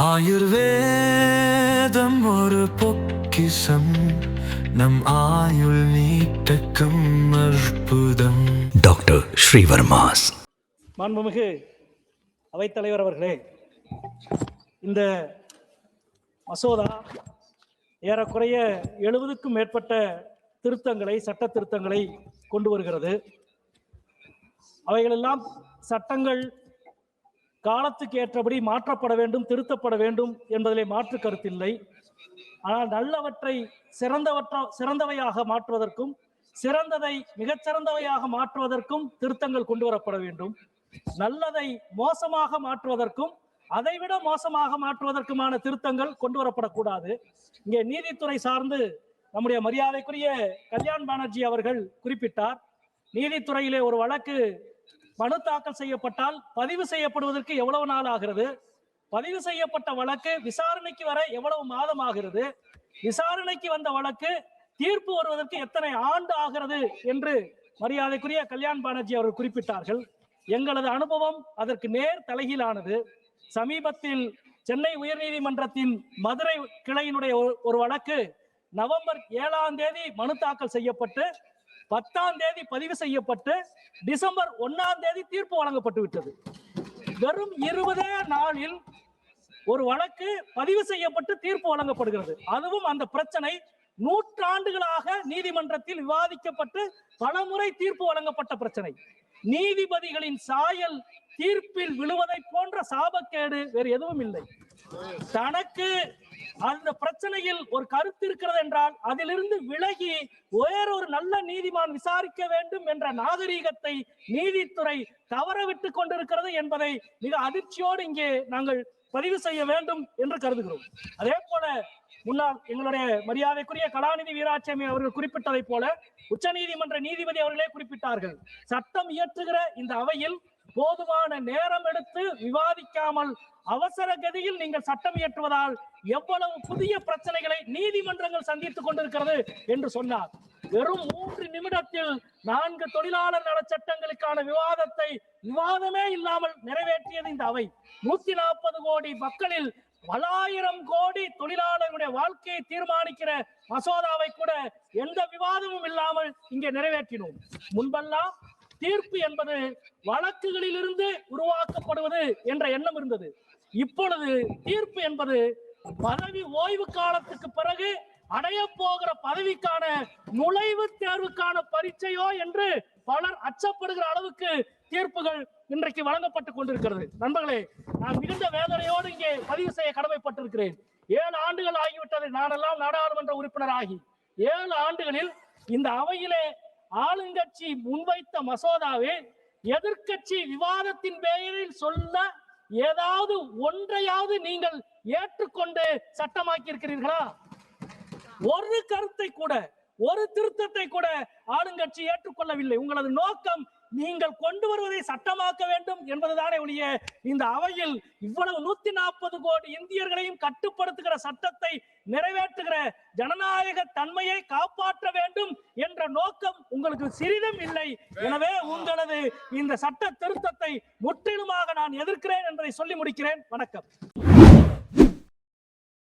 ஆயுர்வேதம் ஒரு பொக்கிஷம், நம் ஆயுள் நீட்டக்கும் அற்புதம். டாக்டர் ஸ்ரீவர்மாஸ். மாண்புமிகு அவைத்தலைவர் அவர்களே, இந்த மசோதா ஏறக்குறைய 70க்கும் மேற்பட்ட திருத்தங்களை, சட்ட திருத்தங்களை கொண்டு வருகிறது. அவைகளெல்லாம் சட்டங்கள் காலத்துக்கு ஏற்றபடி மாற்றப்பட வேண்டும், திருத்தப்பட வேண்டும் என்பதிலே மாற்று கருத்தில்லை. ஆனால் நல்லவற்றை சிறந்தவையாக மாற்றுவதற்கும், சிறந்ததை மிகச்சிறந்தவையாக மாற்றுவதற்கும் திருத்தங்கள் கொண்டு வரப்பட வேண்டும். நல்லதை மோசமாக மாற்றுவதற்கும், அதைவிட மோசமாக மாற்றுவதற்குமான திருத்தங்கள் கொண்டு வரப்படக்கூடாது. இங்கே நீதித்துறை சார்ந்து நம்முடைய மரியாதைக்குரிய கல்யாண் பானர்ஜி அவர்கள் குறிப்பிட்டார். நீதித்துறையிலே ஒரு வழக்கு மனு தாக்கல் செய்யப்பட்டால் பதிவு செய்யப்படுவதற்கு எவ்வளவு நாள் ஆகிறது, பதிவு செய்யப்பட்ட வழக்கு விசாரணைக்கு வர எவ்வளவு மாதம் ஆகிறது, விசாரணைக்கு வந்த வழக்கு தீர்ப்பு வருவதற்கு எத்தனை ஆண்டு ஆகிறது என்று மரியாதைக்குரிய கல்யாண் பானர்ஜி அவர்கள் குறிப்பிட்டார்கள். எங்களது அனுபவம் அதற்கு நேர் தலைகீழானது. சமீபத்தில் சென்னை உயர்நீதிமன்றத்தின் மதுரை கிளையினுடைய ஒரு வழக்கு நவம்பர் 7ஆம் தேதி மனு தாக்கல் செய்யப்பட்டு 10ஆம் தேதி பதிவு செய்யப்பட்டு டிசம்பர் 1ஆம் தேதி தீர்ப்பு வழங்கப்பட்டு விட்டது. வெறும் 20 நாளில் ஒரு வழக்கு பதிவு செய்யப்பட்டு தீர்ப்பு வழங்கப்படுகிறது. அதுவும் அந்த பிரச்சனை நூற்றாண்டுகளாக நீதிமன்றத்தில் விவாதிக்கப்பட்டு பலமுறை தீர்ப்பு வழங்கப்பட்ட பிரச்சனை. நீதிபதிகளின் சாயல் தீர்ப்பில் விழுவதை போன்ற சாபக்கேடு வேறு எதுவும் இல்லை. தனக்கு அந்த பிரச்சனையில் ஒரு கருத்து இருக்கிறது என்றால் அதிலிருந்து விலகி வேறொரு நல்ல நீதிமான் விசாரிக்க வேண்டும் என்ற நாகரீகத்தை நீதித்துறை தவறவிட்டுக் கொண்டிருக்கிறது என்பதை மிக அதிர்ச்சியோடு இங்கே நாங்கள் பதிவு செய்ய வேண்டும் என்று கருதுகிறோம். அதே போல முன்னாள் எங்களுடைய மரியாதைக்குரிய கலாநிதி வீராசாமி அவர்கள் குறிப்பிட்டதை போல உச்ச நீதிமன்ற நீதிபதி அவர்களே குறிப்பிட்டார்கள். சட்டம் இயற்றுகிற இந்த அவையில் போதுமான நேரம் எடுத்து விவாதிக்காமல் அவசர கதியில் நீங்கள் சட்டம் இயற்றுவதால் எவ்வளவு புதிய பிரச்சனைகளை நீதிமன்றங்கள் சந்தித்துக் கொண்டிருக்கிறது என்று சொன்னார். வெறும் 3 நிமிடத்தில் 4 தொழிலாளர் நல சட்டங்களுக்கான விவாதமே இல்லாமல் நிறைவேற்றியது இந்த அவை. 140 கோடி மக்களில் பலாயிரம் கோடி தொழிலாளர்களுடைய வாழ்க்கையை தீர்மானிக்கிற மசோதாவை கூட எந்த விவாதமும் இல்லாமல் இங்கே நிறைவேற்றினோம். முன்பெல்லாம் தீர்ப்பு என்பது வழக்குகளில் இருந்து உருவாக்கப்படுவது என்ற எண்ணம் இருந்தது. இப்பொழுது தீர்ப்பு என்பது பதவி ஓய்வு காலத்துக்கு பிறகு அடைய போகிற பதவிக்கான நுழைவுத் தேர்வுக்கான பரீட்சையோ என்று பலர் அச்சப்படுகிற அளவுக்கு தீர்ப்புகள் இன்றைக்கு வழங்கப்பட்டுக் கொண்டிருக்கிறது. நண்பர்களே, நான் மிகுந்த வேதனையோடு இங்கே பதிவு செய்ய கடமைப்பட்டிருக்கிறேன். 7 ஆண்டுகள் ஆகிவிட்டது. நானெல்லாம் நாடாளுமன்ற உறுப்பினர் ஆகி 7 ஆண்டுகளில் இந்த அவையிலே ஆளுங்கட்சி முன்வைத்த மசோதாவை எதிர்கட்சி விவாதத்தின் பெயரில் சொல்ல ஏதாவது ஒன்றையாவது நீங்கள் ஏற்றுக்கொண்டு சட்டமாக்கி இருக்கிறீர்களா? ஒரு கருத்தை கூட, ஒரு திருத்தத்தை கூட ஆளுங்கட்சி ஏற்றுக்கொள்ளவில்லை. உங்களது நோக்கம் நீங்கள் கொண்டு வருவதை சட்டமாக்க வேண்டும் என்பதுதானே ஒழிய இந்த அவையில் இவ்வளவு 140 கோடி இந்தியர்களையும் கட்டுப்படுத்துகிற சட்டத்தை நிறைவேற்றுகிற ஜனநாயக தன்மையை காப்பாற்ற வேண்டும் என்ற நோக்கம் உங்களுக்கு சிறிதும் இல்லை. எனவே உங்களது இந்த சட்ட திருத்தத்தை முற்றிலுமாக நான் எதிர்க்கிறேன் என்பதை சொல்லி முடிக்கிறேன். வணக்கம்.